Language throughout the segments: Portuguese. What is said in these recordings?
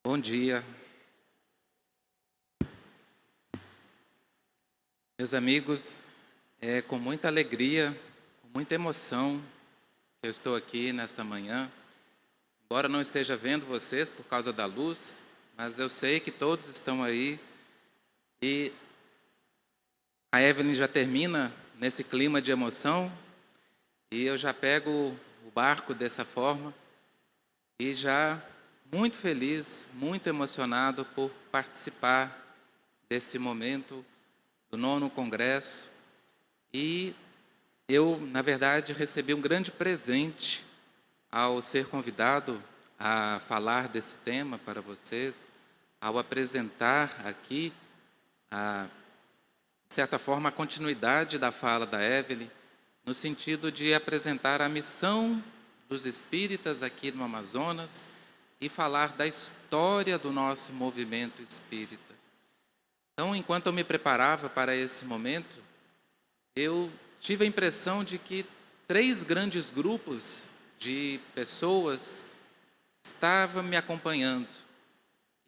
Bom dia, meus amigos. É com muita alegria, com muita emoção que eu estou aqui nesta manhã. Embora não esteja vendo vocês por causa da luz, mas eu sei que todos estão aí. E a Evelyn já termina nesse clima de emoção e eu já pego o barco dessa forma e já muito feliz, muito emocionado por participar desse momento do 9º Congresso. E eu, na verdade, recebi um grande presente ao ser convidado a falar desse tema para vocês, ao apresentar aqui, de certa forma, a continuidade da fala da Evelyn, no sentido de apresentar a missão dos espíritas aqui no Amazonas e falar da história do nosso movimento espírita. Então, enquanto eu me preparava para esse momento, eu tive a impressão de que 3 grandes grupos de pessoas estavam me acompanhando.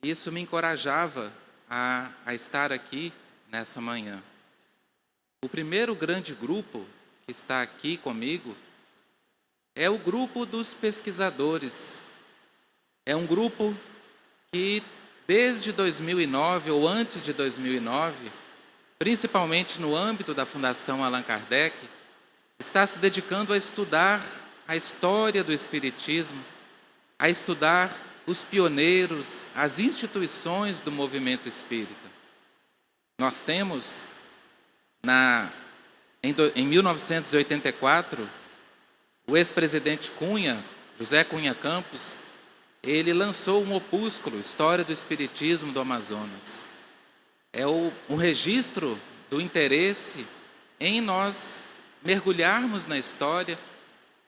Isso me encorajava a estar aqui nessa manhã. O primeiro grande grupo que está aqui comigo é o grupo dos pesquisadores. É um grupo que, desde 2009 ou antes de 2009, principalmente no âmbito da Fundação Allan Kardec, está se dedicando a estudar a história do Espiritismo, a estudar os pioneiros, as instituições do movimento espírita. Nós temos, em 1984, o ex-presidente Cunha, José Cunha Campos, ele lançou um opúsculo, História do Espiritismo do Amazonas. É um registro do interesse em nós mergulharmos na história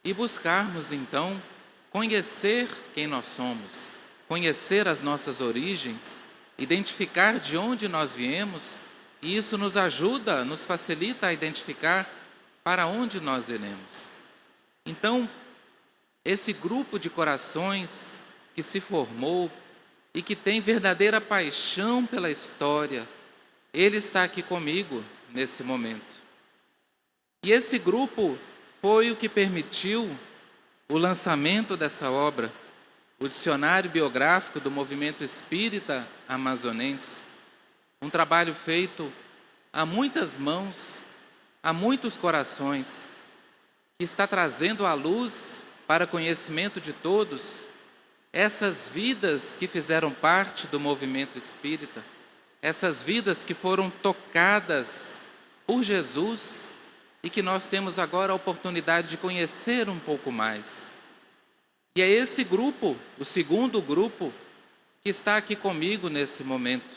e buscarmos, então, conhecer quem nós somos, conhecer as nossas origens, identificar de onde nós viemos, e isso nos ajuda, nos facilita a identificar para onde nós iremos. Então, esse grupo de corações que se formou e que tem verdadeira paixão pela história, ele está aqui comigo nesse momento. E esse grupo foi o que permitiu o lançamento dessa obra, o Dicionário Biográfico do Movimento Espírita Amazonense, um trabalho feito a muitas mãos, a muitos corações, que está trazendo à luz, para conhecimento de todos, essas vidas que fizeram parte do movimento espírita, essas vidas que foram tocadas por Jesus e que nós temos agora a oportunidade de conhecer um pouco mais. E é esse grupo, o segundo grupo, que está aqui comigo nesse momento.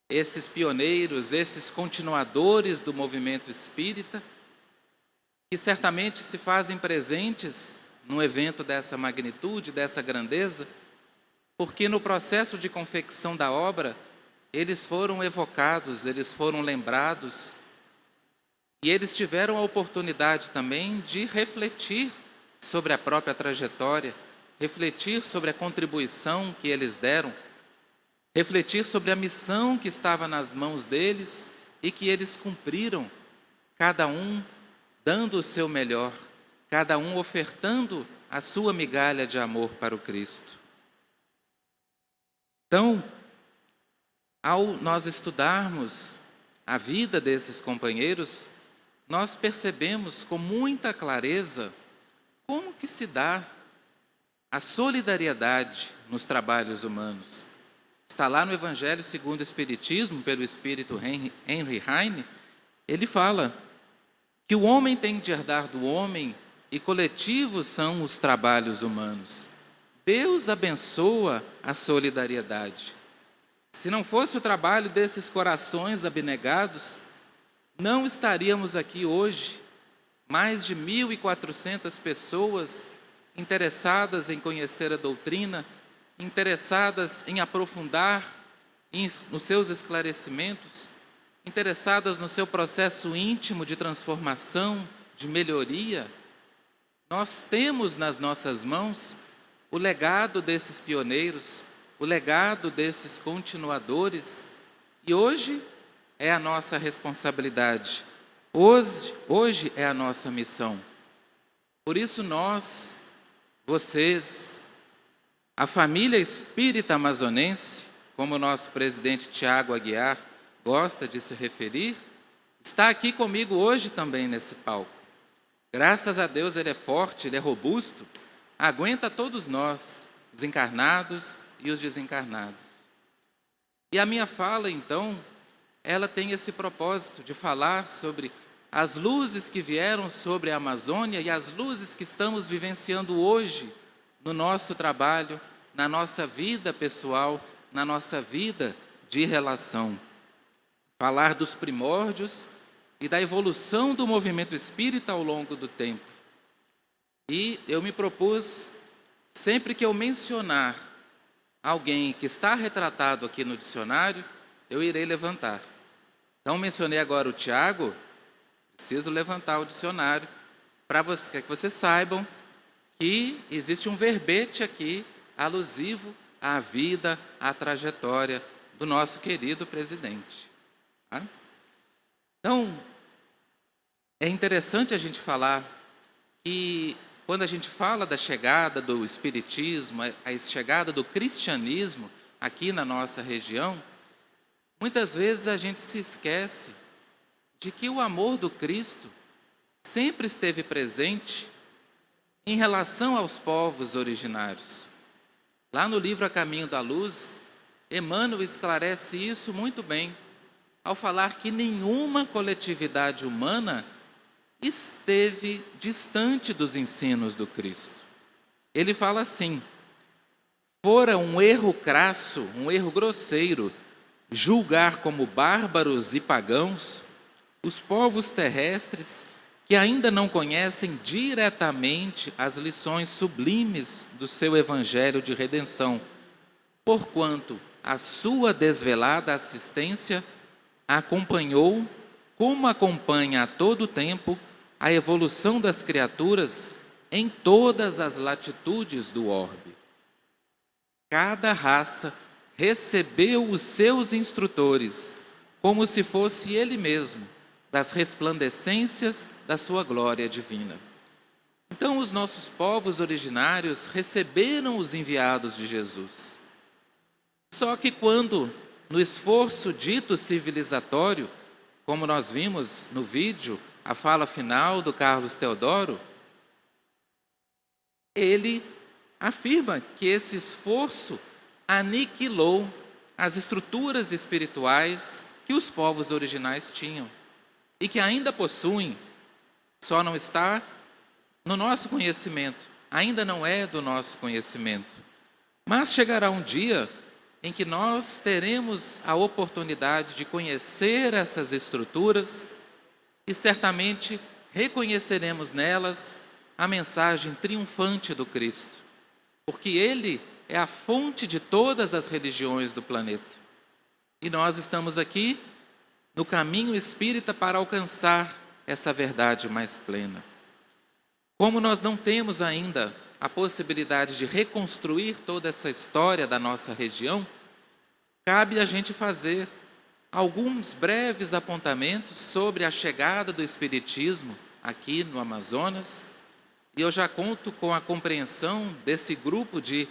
Esses pioneiros, esses continuadores do movimento espírita, que certamente se fazem presentes num evento dessa magnitude, dessa grandeza, porque no processo de confecção da obra, eles foram evocados, eles foram lembrados, e eles tiveram a oportunidade também de refletir sobre a própria trajetória, refletir sobre a contribuição que eles deram, refletir sobre a missão que estava nas mãos deles e que eles cumpriram, cada um dando o seu melhor, cada um ofertando a sua migalha de amor para o Cristo. Então, ao nós estudarmos a vida desses companheiros, nós percebemos com muita clareza como que se dá a solidariedade nos trabalhos humanos. Está lá no Evangelho segundo o Espiritismo, pelo Espírito Henry Heine, ele fala que o homem tem de herdar do homem e coletivos são os trabalhos humanos. Deus abençoa a solidariedade. Se não fosse o trabalho desses corações abnegados, não estaríamos aqui hoje, mais de 1.400 pessoas interessadas em conhecer a doutrina, interessadas em aprofundar nos seus esclarecimentos, interessadas no seu processo íntimo de transformação, de melhoria. Nós temos nas nossas mãos o legado desses pioneiros, o legado desses continuadores, e hoje é a nossa responsabilidade, hoje é a nossa missão. Por isso nós, vocês, a família espírita amazonense, como o nosso presidente Tiago Aguiar gosta de se referir, está aqui comigo hoje também nesse palco. Graças a Deus ele é forte, ele é robusto, aguenta todos nós, os encarnados e os desencarnados. E a minha fala, então, ela tem esse propósito de falar sobre as luzes que vieram sobre a Amazônia e as luzes que estamos vivenciando hoje no nosso trabalho, na nossa vida pessoal, na nossa vida de relação. Falar dos primórdios e da evolução do movimento espírita ao longo do tempo. E eu me propus, sempre que eu mencionar alguém que está retratado aqui no dicionário, eu irei levantar. Então, mencionei agora o Tiago, preciso levantar o dicionário para que vocês saibam que existe um verbete aqui alusivo à vida, à trajetória do nosso querido presidente. Tá? Então, é interessante a gente falar que quando a gente fala da chegada do espiritismo, a chegada do cristianismo aqui na nossa região, muitas vezes a gente se esquece de que o amor do Cristo sempre esteve presente em relação aos povos originários. Lá no livro A Caminho da Luz, Emmanuel esclarece isso muito bem, ao falar que nenhuma coletividade humana esteve distante dos ensinos do Cristo. Ele fala assim: fora um erro crasso, um erro grosseiro, julgar como bárbaros e pagãos os povos terrestres que ainda não conhecem diretamente as lições sublimes do seu evangelho de redenção, porquanto a sua desvelada assistência acompanhou, como acompanha a todo tempo, a evolução das criaturas em todas as latitudes do orbe. Cada raça recebeu os seus instrutores, como se fosse ele mesmo, das resplandecências da sua glória divina. Então, os nossos povos originários receberam os enviados de Jesus. Só que quando, no esforço dito civilizatório, como nós vimos no vídeo, a fala final do Carlos Teodoro, ele afirma que esse esforço aniquilou as estruturas espirituais que os povos originais tinham e que ainda possuem, só não está no nosso conhecimento, ainda não é do nosso conhecimento. Mas chegará um dia em que nós teremos a oportunidade de conhecer essas estruturas e certamente reconheceremos nelas a mensagem triunfante do Cristo, porque Ele é a fonte de todas as religiões do planeta. E nós estamos aqui no caminho espírita para alcançar essa verdade mais plena. Como nós não temos ainda a possibilidade de reconstruir toda essa história da nossa região, cabe a gente fazer alguns breves apontamentos sobre a chegada do Espiritismo aqui no Amazonas, e eu já conto com a compreensão desse grupo de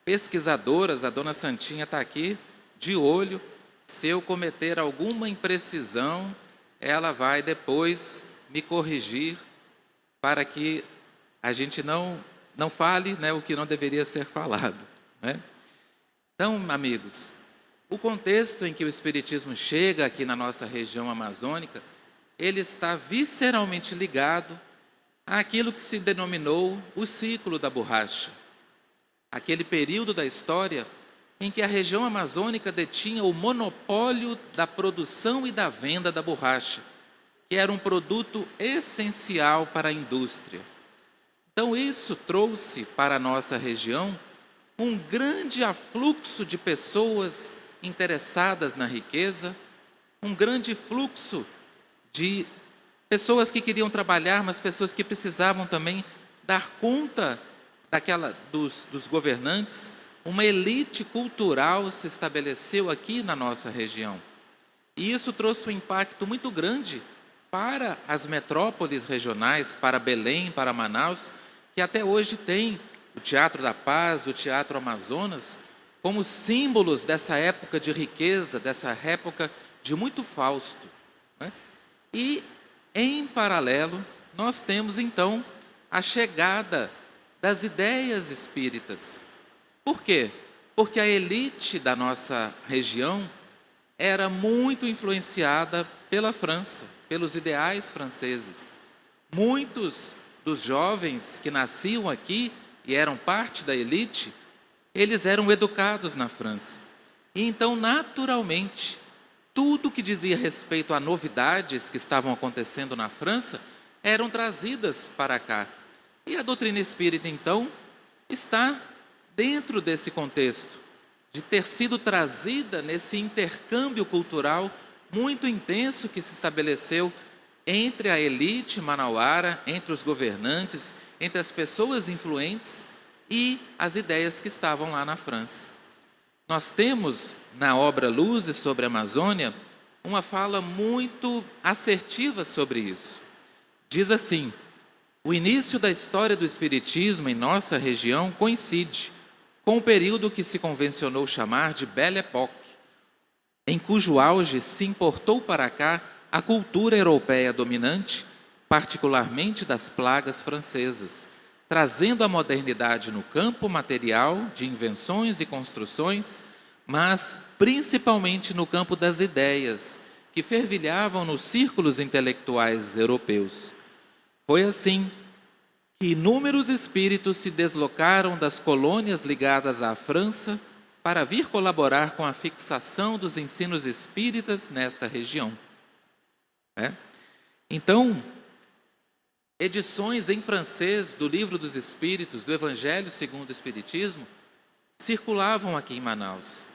pesquisadoras, a dona Santinha está aqui, de olho. Se eu cometer alguma imprecisão, ela vai depois me corrigir para que a gente não fale, né, o que não deveria ser falado, né? Então, amigos, o contexto em que o Espiritismo chega aqui na nossa região amazônica, ele está visceralmente ligado àquilo que se denominou o ciclo da borracha. Aquele período da história em que a região amazônica detinha o monopólio da produção e da venda da borracha, que era um produto essencial para a indústria. Então isso trouxe para a nossa região um grande afluxo de pessoas interessadas na riqueza, um grande fluxo de pessoas que queriam trabalhar, mas pessoas que precisavam também dar conta dos governantes, uma elite cultural se estabeleceu aqui na nossa região. E isso trouxe um impacto muito grande para as metrópoles regionais, para Belém, para Manaus, que até hoje tem o Teatro da Paz, o Teatro Amazonas, como símbolos dessa época de riqueza, dessa época de muito Fausto, né? E, em paralelo, nós temos então a chegada das ideias espíritas. Por quê? Porque a elite da nossa região era muito influenciada pela França, pelos ideais franceses. Muitos dos jovens que nasciam aqui e eram parte da elite, eles eram educados na França. E então, naturalmente, tudo que dizia respeito a novidades que estavam acontecendo na França eram trazidas para cá. E a doutrina espírita, então, está dentro desse contexto, de ter sido trazida nesse intercâmbio cultural muito intenso que se estabeleceu entre a elite manauara, entre os governantes, entre as pessoas influentes e as ideias que estavam lá na França. Nós temos, na obra Luzes sobre a Amazônia, uma fala muito assertiva sobre isso. Diz assim: o início da história do Espiritismo em nossa região coincide com o período que se convencionou chamar de Belle Époque, em cujo auge se importou para cá a cultura europeia dominante, particularmente das plagas francesas, trazendo a modernidade no campo material de invenções e construções, mas principalmente no campo das ideias, que fervilhavam nos círculos intelectuais europeus. Foi assim que inúmeros espíritos se deslocaram das colônias ligadas à França para vir colaborar com a fixação dos ensinos espíritas nesta região. Então, edições em francês do Livro dos Espíritos, do Evangelho segundo o Espiritismo, circulavam aqui em Manaus.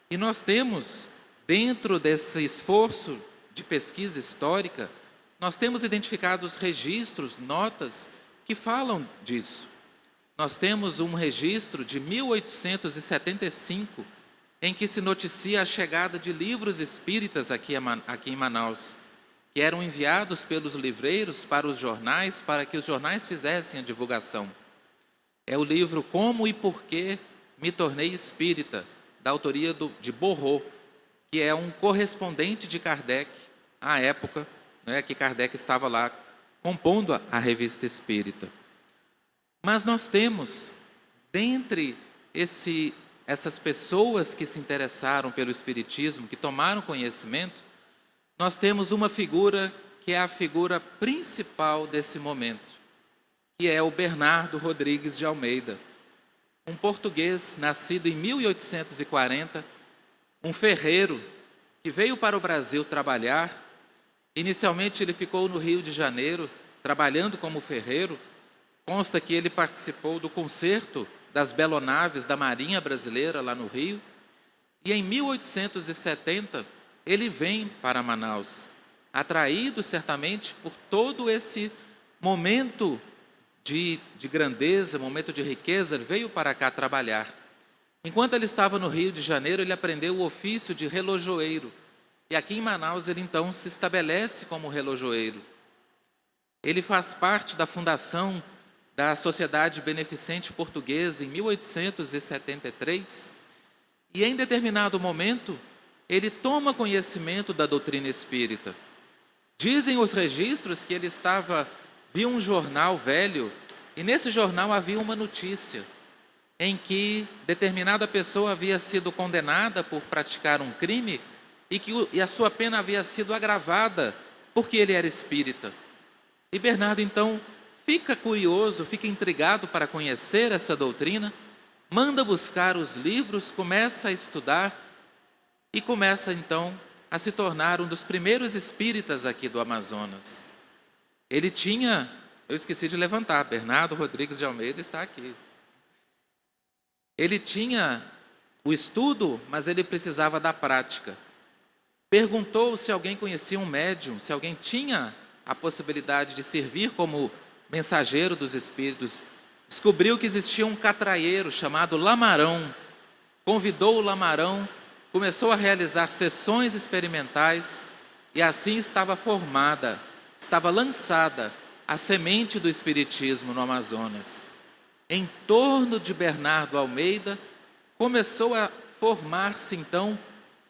E nós temos, dentro desse esforço de pesquisa histórica, nós temos identificado os registros, notas, que falam disso. Nós temos um registro de 1875, em que se noticia a chegada de livros espíritas aqui em Manaus, que eram enviados pelos livreiros para os jornais, para que os jornais fizessem a divulgação. É o livro Como e Por que Me Tornei Espírita, da autoria de Borro, que é um correspondente de Kardec à época, né, que Kardec estava lá compondo a Revista Espírita. Mas nós temos, dentre essas pessoas que se interessaram pelo Espiritismo, que tomaram conhecimento, nós temos uma figura que é a figura principal desse momento, que é o Bernardo Rodrigues de Almeida, um português nascido em 1840, um ferreiro que veio para o Brasil trabalhar. Inicialmente ele ficou no Rio de Janeiro, trabalhando como ferreiro. Consta que ele participou do concerto das belonaves da Marinha Brasileira lá no Rio. E em 1870 ele vem para Manaus, atraído certamente por todo esse momento de grandeza, momento de riqueza. Ele veio para cá trabalhar. Enquanto ele estava no Rio de Janeiro, ele aprendeu o ofício de relojoeiro. E aqui em Manaus ele então se estabelece como relojoeiro. Ele faz parte da fundação da Sociedade Beneficente Portuguesa em 1873. E em determinado momento, ele toma conhecimento da doutrina espírita. Dizem os registros que ele viu um jornal velho, e nesse jornal havia uma notícia em que determinada pessoa havia sido condenada por praticar um crime e a sua pena havia sido agravada porque ele era espírita. E Bernardo então fica curioso, fica intrigado para conhecer essa doutrina, manda buscar os livros, começa a estudar e começa então a se tornar um dos primeiros espíritas aqui do Amazonas. Ele tinha, eu esqueci de levantar, Bernardo Rodrigues de Almeida está aqui. Ele tinha o estudo, mas ele precisava da prática. Perguntou se alguém conhecia um médium, se alguém tinha a possibilidade de servir como mensageiro dos espíritos. Descobriu que existia um catraieiro chamado Lamarão, convidou o Lamarão, começou a realizar sessões experimentais e assim estava formada, estava lançada a semente do Espiritismo no Amazonas. Em torno de Bernardo Almeida, começou a formar-se então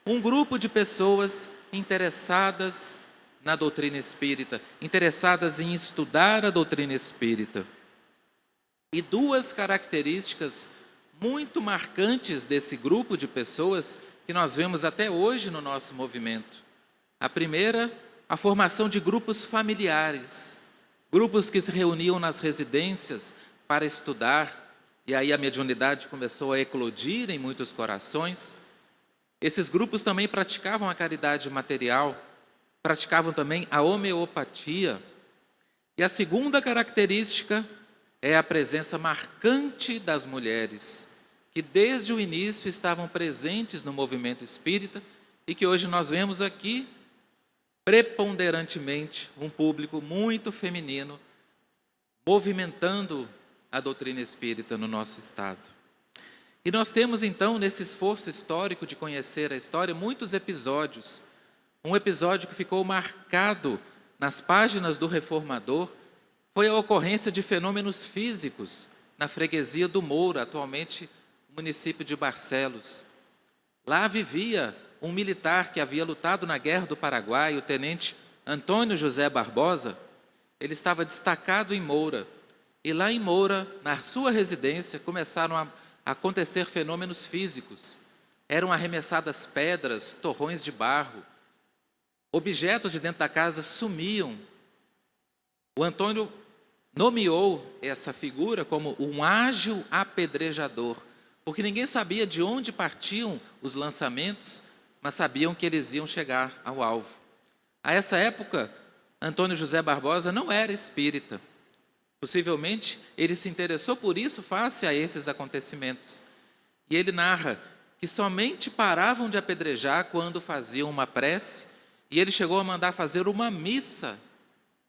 um grupo de pessoas interessadas na doutrina espírita, interessadas em estudar a doutrina espírita. E duas características muito marcantes desse grupo de pessoas que nós vemos até hoje no nosso movimento. A primeira, a formação de grupos familiares, grupos que se reuniam nas residências para estudar, e aí a mediunidade começou a eclodir em muitos corações. Esses grupos também praticavam a caridade material, praticavam também a homeopatia. E a segunda característica é a presença marcante das mulheres, que desde o início estavam presentes no movimento espírita e que hoje nós vemos aqui, preponderantemente, um público muito feminino, movimentando a doutrina espírita no nosso estado. E nós temos então, nesse esforço histórico de conhecer a história, muitos episódios. Um episódio que ficou marcado nas páginas do Reformador foi a ocorrência de fenômenos físicos na freguesia do Moura, atualmente município de Barcelos. Lá vivia um militar que havia lutado na Guerra do Paraguai, o tenente Antônio José Barbosa. Ele estava destacado em Moura. E lá em Moura, na sua residência, começaram a acontecer fenômenos físicos. Eram arremessadas pedras, torrões de barro. Objetos de dentro da casa sumiam. O Antônio nomeou essa figura como um ágil apedrejador, porque ninguém sabia de onde partiam os lançamentos, mas sabiam que eles iam chegar ao alvo. A essa época, Antônio José Barbosa não era espírita. Possivelmente, ele se interessou por isso face a esses acontecimentos. E ele narra que somente paravam de apedrejar quando faziam uma prece, e ele chegou a mandar fazer uma missa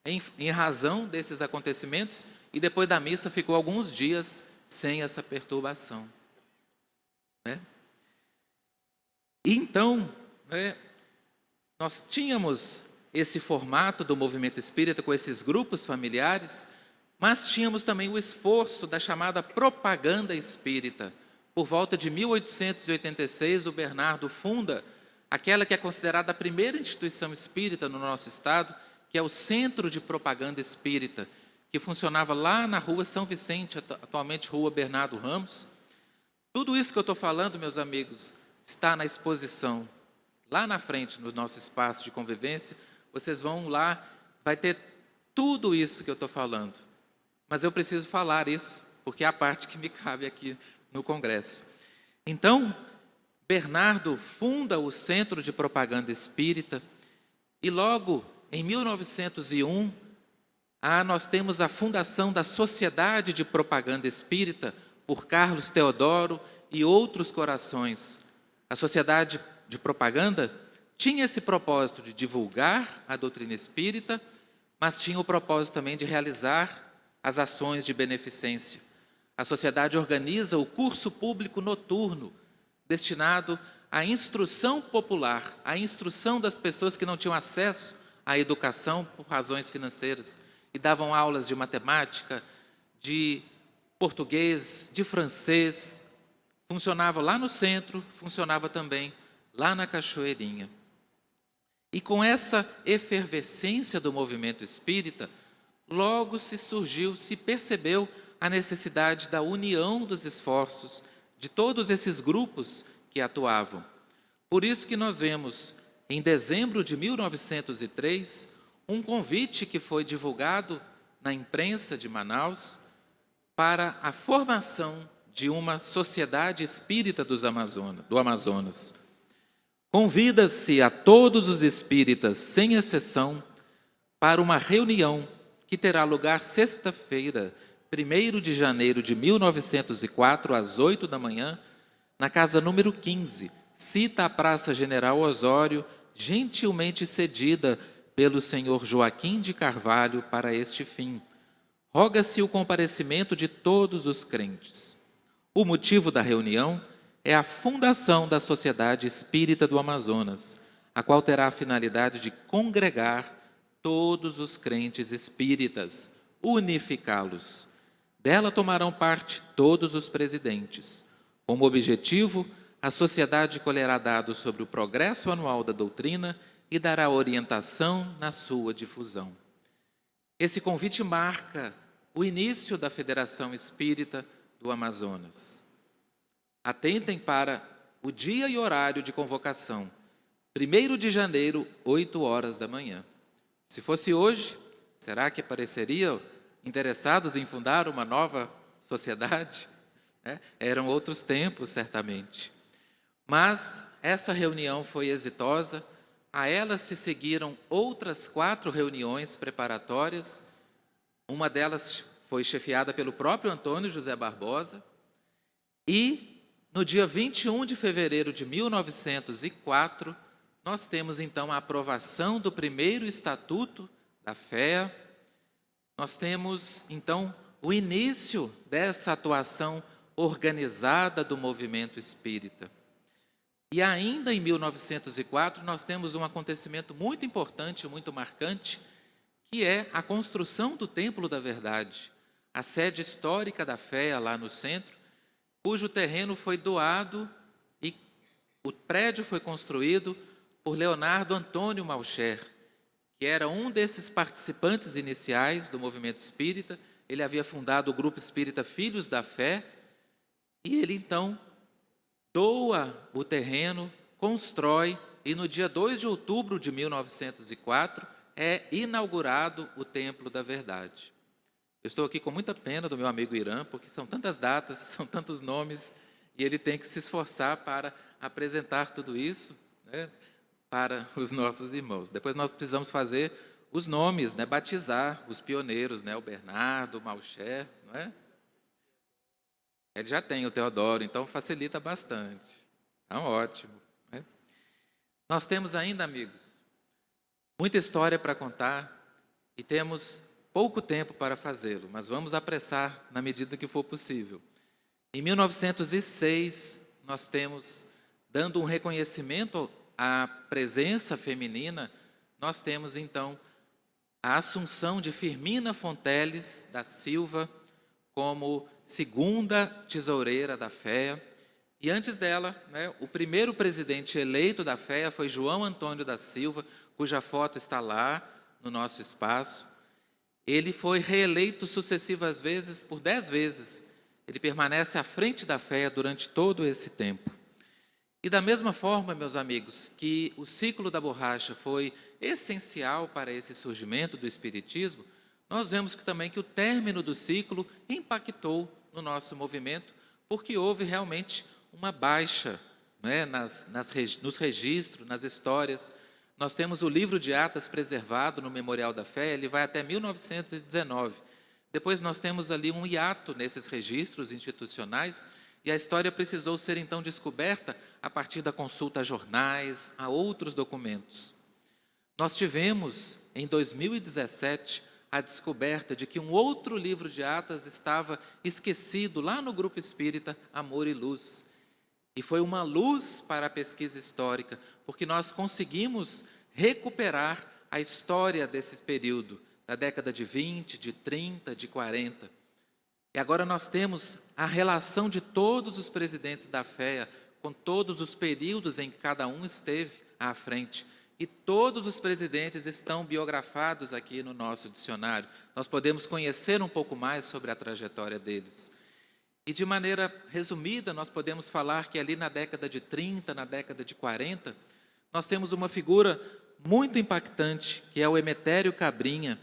em razão desses acontecimentos, e depois da missa ficou alguns dias sem essa perturbação. E então, nós tínhamos esse formato do movimento espírita com esses grupos familiares, mas tínhamos também o esforço da chamada propaganda espírita. Por volta de 1886, o Bernardo funda aquela que é considerada a primeira instituição espírita no nosso estado, que é o Centro de Propaganda Espírita, que funcionava lá na rua São Vicente, atualmente rua Bernardo Ramos. Tudo isso que eu estou falando, meus amigos, está na exposição, lá na frente, no nosso espaço de convivência. Vocês vão lá, vai ter tudo isso que eu estou falando. Mas eu preciso falar isso, porque é a parte que me cabe aqui no Congresso. Então, Bernardo funda o Centro de Propaganda Espírita e logo em 1901, nós temos a fundação da Sociedade de Propaganda Espírita por Carlos Teodoro e outros corações. A Sociedade de Propaganda tinha esse propósito de divulgar a doutrina espírita, mas tinha o propósito também de realizar as ações de beneficência. A sociedade organiza o curso público noturno, destinado à instrução popular, à instrução das pessoas que não tinham acesso à educação por razões financeiras, e davam aulas de matemática, de português, de francês. Funcionava lá no centro, funcionava também lá na Cachoeirinha. E com essa efervescência do movimento espírita, logo se percebeu a necessidade da união dos esforços de todos esses grupos que atuavam. Por isso que nós vemos, em dezembro de 1903, um convite que foi divulgado na imprensa de Manaus para a formação de uma sociedade espírita do Amazonas. Convida-se a todos os espíritas, sem exceção, para uma reunião que terá lugar sexta-feira, 1º de janeiro de 1904, às 8 da manhã, na casa número 15, cita a Praça General Osório, gentilmente cedida pelo senhor Joaquim de Carvalho para este fim. Roga-se o comparecimento de todos os crentes. O motivo da reunião é a fundação da Sociedade Espírita do Amazonas, a qual terá a finalidade de congregar todos os crentes espíritas, unificá-los. Dela tomarão parte todos os presidentes. Como objetivo, a sociedade colherá dados sobre o progresso anual da doutrina e dará orientação na sua difusão. Esse convite marca o início da Federação Espírita do Amazonas. Atentem para o dia e horário de convocação, 1º de janeiro, 8 horas da manhã. Se fosse hoje, será que apareceriam interessados em fundar uma nova sociedade? Eram outros tempos, certamente. Mas essa reunião foi exitosa, a ela se seguiram outras 4 reuniões preparatórias, uma delas foi chefiada pelo próprio Antônio José Barbosa, e no dia 21 de fevereiro de 1904, nós temos então a aprovação do primeiro Estatuto da FEA, nós temos então o início dessa atuação organizada do movimento espírita. E ainda em 1904, nós temos um acontecimento muito importante, muito marcante, que é a construção do Templo da Verdade, a sede histórica da FEA lá no centro, cujo terreno foi doado e o prédio foi construído por Leonardo Antônio Malcher, que era um desses participantes iniciais do movimento espírita. Ele havia fundado o grupo espírita Filhos da Fé, e ele então doa o terreno, constrói, e no dia 2 de outubro de 1904 é inaugurado o Templo da Verdade. Eu estou aqui com muita pena do meu amigo Irã, porque são tantas datas, são tantos nomes, e ele tem que se esforçar para apresentar tudo isso, para os nossos irmãos. Depois nós precisamos fazer os nomes, batizar os pioneiros, o Bernardo, o Malcher, não é? Ele já tem o Teodoro, então facilita bastante. Então, ótimo. Nós temos ainda, amigos, muita história para contar e temos pouco tempo para fazê-lo, mas vamos apressar na medida que for possível. Em 1906, nós temos, dando um reconhecimento à presença feminina, nós temos então a assunção de Firmina Fonteles da Silva como segunda tesoureira da FEA. E antes dela, o primeiro presidente eleito da FEA foi João Antônio da Silva, cuja foto está lá no nosso espaço. Ele foi reeleito sucessivas vezes, por 10 vezes. Ele permanece à frente da FEA durante todo esse tempo. E da mesma forma, meus amigos, que o ciclo da borracha foi essencial para esse surgimento do Espiritismo, nós vemos que também que o término do ciclo impactou no nosso movimento, porque houve realmente uma baixa nos registros, nas histórias. Nós temos o livro de atas preservado no Memorial da Fé, ele vai até 1919. Depois nós temos ali um hiato nesses registros institucionais, e a história precisou ser então descoberta a partir da consulta a jornais, a outros documentos. Nós tivemos, em 2017, a descoberta de que um outro livro de atas estava esquecido lá no Grupo Espírita Amor e Luz. E foi uma luz para a pesquisa histórica, porque nós conseguimos recuperar a história desse período, da década de 20, de 30, de 40. E agora nós temos a relação de todos os presidentes da FEA, com todos os períodos em que cada um esteve à frente. E todos os presidentes estão biografados aqui no nosso dicionário. Nós podemos conhecer um pouco mais sobre a trajetória deles. E de maneira resumida, nós podemos falar que ali na década de 30, na década de 40, nós temos uma figura muito impactante, que é o Emetério Cabrinha,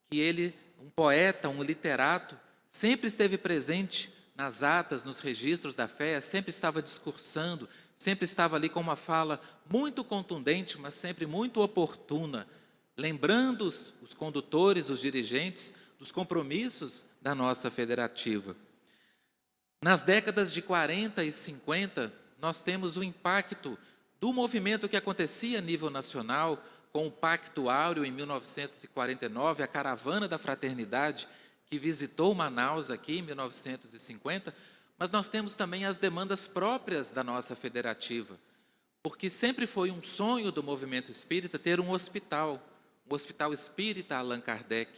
que ele, um poeta, um literato, sempre esteve presente nas atas, nos registros da fé, sempre estava discursando, sempre estava ali com uma fala muito contundente, mas sempre muito oportuna, lembrando os condutores, os dirigentes, dos compromissos da nossa federativa. Nas décadas de 40 e 50, nós temos o impacto do movimento que acontecia a nível nacional, com o Pacto Áureo em 1949, a Caravana da Fraternidade, que visitou Manaus aqui em 1950, mas nós temos também as demandas próprias da nossa federativa, porque sempre foi um sonho do movimento espírita ter um hospital espírita Allan Kardec.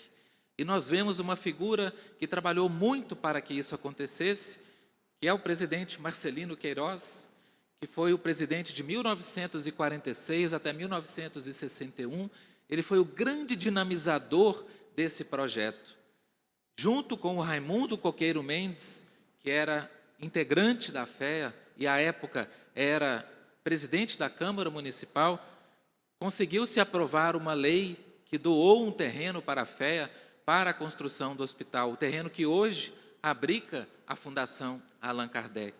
E nós vemos uma figura que trabalhou muito para que isso acontecesse, que é o presidente Marcelino Queiroz, que foi o presidente de 1946 até 1961. Ele foi o grande dinamizador desse projeto. Junto com o Raimundo Coqueiro Mendes, que era integrante da FEA e, à época, era presidente da Câmara Municipal, conseguiu-se aprovar uma lei que doou um terreno para a FEA para a construção do hospital, o terreno que hoje abriga a Fundação Allan Kardec.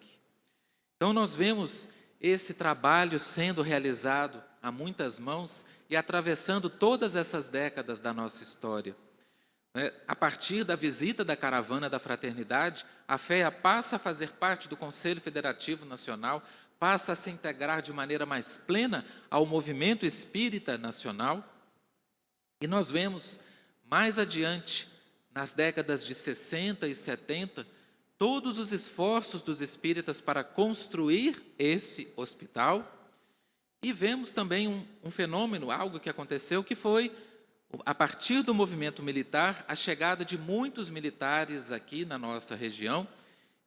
Então, nós vemos esse trabalho sendo realizado a muitas mãos e atravessando todas essas décadas da nossa história. A partir da visita da Caravana da Fraternidade, a FEA passa a fazer parte do Conselho Federativo Nacional, passa a se integrar de maneira mais plena ao movimento espírita nacional. E nós vemos, mais adiante, nas décadas de 60 e 70, todos os esforços dos espíritas para construir esse hospital. E vemos também um fenômeno, algo que aconteceu, que foi, a partir do movimento militar, a chegada de muitos militares aqui na nossa região,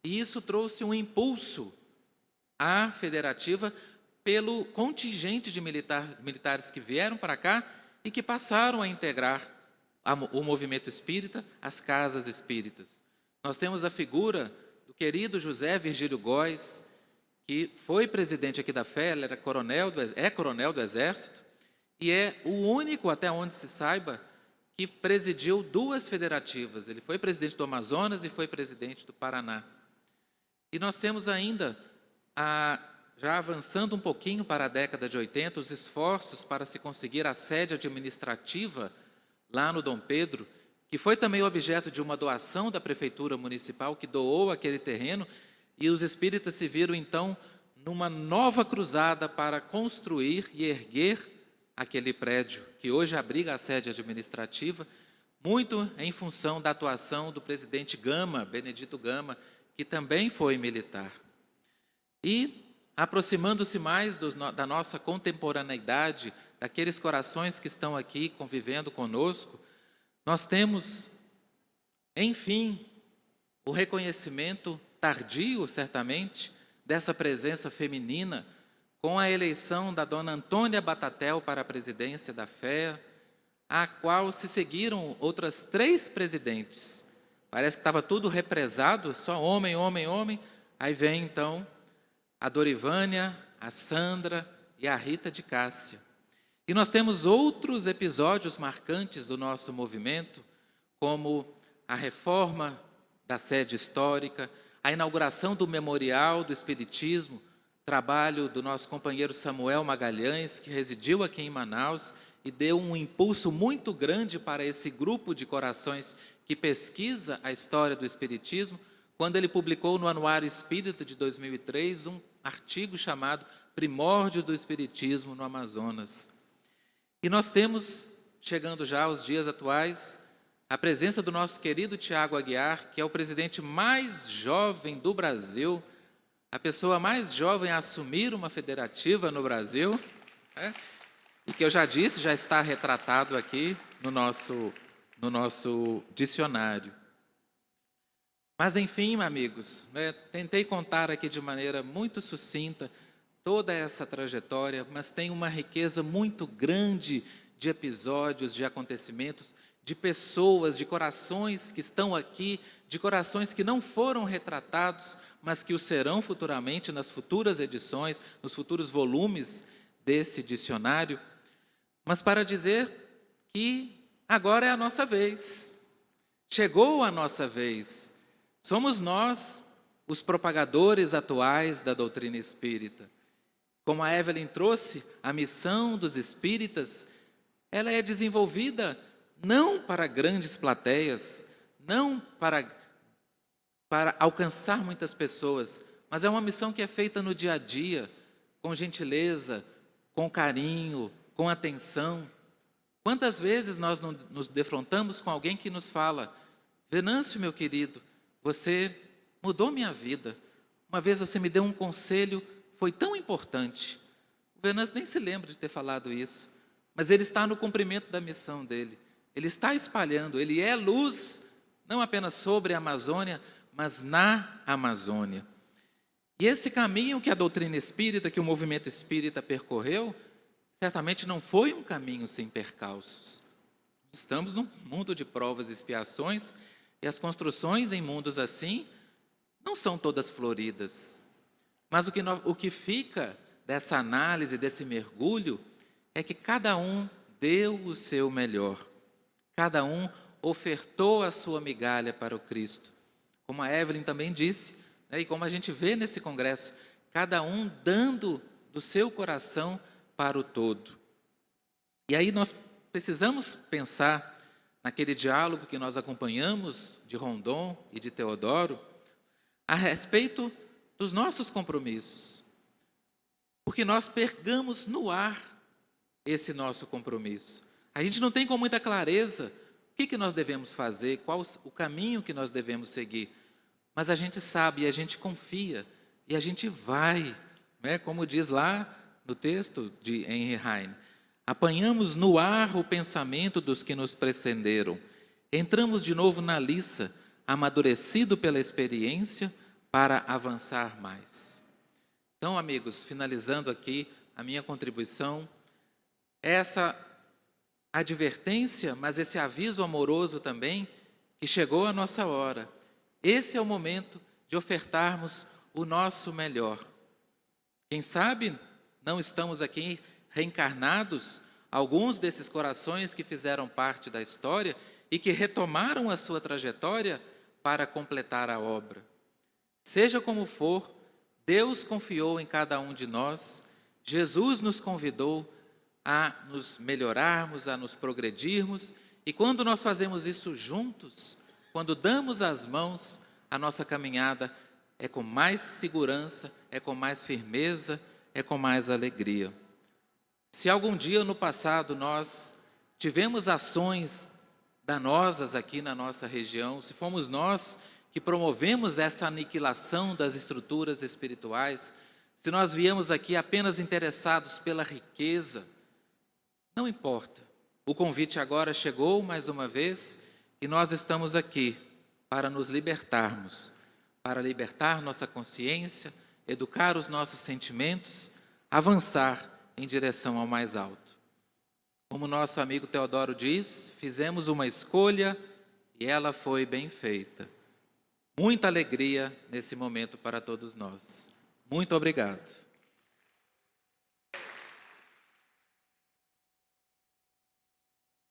e isso trouxe um impulso à federativa pelo contingente de militares que vieram para cá e que passaram a integrar o movimento espírita, as casas espíritas. Nós temos a figura do querido José Virgílio Góes, que foi presidente aqui da FEA, ele era coronel do Exército, e é o único, até onde se saiba, que presidiu duas federativas. Ele foi presidente do Amazonas e foi presidente do Paraná. E nós temos ainda, já avançando um pouquinho para a década de 80, os esforços para se conseguir a sede administrativa lá no Dom Pedro, que foi também objeto de uma doação da Prefeitura Municipal, que doou aquele terreno, e os espíritas se viram, então, numa nova cruzada para construir e erguer aquele prédio, que hoje abriga a sede administrativa, muito em função da atuação do presidente Gama, Benedito Gama, que também foi militar. E, aproximando-se mais da nossa contemporaneidade, daqueles corações que estão aqui convivendo conosco, nós temos, enfim, o reconhecimento tardio, certamente, dessa presença feminina, com a eleição da dona Antônia Batatel para a presidência da FEA, a qual se seguiram outras 3 presidentes. Parece que estava tudo represado, só homem, homem, homem. Aí vem, então, a Dorivânia, a Sandra e a Rita de Cássia. E nós temos outros episódios marcantes do nosso movimento, como a reforma da sede histórica, a inauguração do Memorial do Espiritismo, trabalho do nosso companheiro Samuel Magalhães, que residiu aqui em Manaus e deu um impulso muito grande para esse grupo de corações que pesquisa a história do Espiritismo, quando ele publicou no Anuário Espírita de 2003 um artigo chamado Primórdios do Espiritismo no Amazonas. E nós temos, chegando já aos dias atuais, a presença do nosso querido Tiago Aguiar, que é o presidente mais jovem do Brasil, a pessoa mais jovem a assumir uma federativa no Brasil, e que eu já disse, já está retratado aqui no nosso dicionário. Mas, enfim, amigos, tentei contar aqui de maneira muito sucinta toda essa trajetória, mas tem uma riqueza muito grande de episódios, de acontecimentos, de pessoas, de corações que estão aqui, de corações que não foram retratados, mas que o serão futuramente nas futuras edições, nos futuros volumes desse dicionário. Mas para dizer que agora é a nossa vez, chegou a nossa vez. Somos nós os propagadores atuais da doutrina espírita. Como a Evelyn trouxe, a missão dos espíritas, ela é desenvolvida não para grandes plateias, não para alcançar muitas pessoas, mas é uma missão que é feita no dia a dia, com gentileza, com carinho, com atenção. Quantas vezes nós não nos defrontamos com alguém que nos fala: Venâncio, meu querido, você mudou minha vida. Uma vez você me deu um conselho, foi tão importante. O Venâncio nem se lembra de ter falado isso, mas ele está no cumprimento da missão dele. Ele está espalhando, ele é luz, não apenas sobre a Amazônia, mas na Amazônia. E esse caminho que a doutrina espírita, que o movimento espírita percorreu, certamente não foi um caminho sem percalços. Estamos num mundo de provas e expiações, e as construções em mundos assim não são todas floridas. Mas o que fica dessa análise, desse mergulho, é que cada um deu o seu melhor. Cada um ofertou a sua migalha para o Cristo. Como a Evelyn também disse, né, e como a gente vê nesse congresso, cada um dando do seu coração para o todo. E aí nós precisamos pensar naquele diálogo que nós acompanhamos de Rondon e de Teodoro, a respeito dos nossos compromissos. Porque nós pegamos no ar esse nosso compromisso. A gente não tem com muita clareza o que nós devemos fazer, qual o caminho que nós devemos seguir. Mas a gente sabe, e a gente confia, e a gente vai, né? Como diz lá no texto de Henry Heine, apanhamos no ar o pensamento dos que nos precederam, entramos de novo na liça, amadurecido pela experiência, para avançar mais. Então, amigos, finalizando aqui a minha contribuição, essa advertência, mas esse aviso amoroso também, que chegou a nossa hora. Esse é o momento de ofertarmos o nosso melhor. Quem sabe não estamos aqui reencarnados, alguns desses corações que fizeram parte da história e que retomaram a sua trajetória para completar a obra. Seja como for, Deus confiou em cada um de nós, Jesus nos convidou a nos melhorarmos, a nos progredirmos, e quando nós fazemos isso juntos, quando damos as mãos, a nossa caminhada é com mais segurança, é com mais firmeza, é com mais alegria. Se algum dia no passado nós tivemos ações danosas aqui na nossa região, se fomos nós que promovemos essa aniquilação das estruturas espirituais, se nós viemos aqui apenas interessados pela riqueza, não importa. O convite agora chegou mais uma vez e nós estamos aqui para nos libertarmos, para libertar nossa consciência, educar os nossos sentimentos, avançar em direção ao mais alto. Como nosso amigo Teodoro diz, fizemos uma escolha e ela foi bem feita. Muita alegria nesse momento para todos nós. Muito obrigado.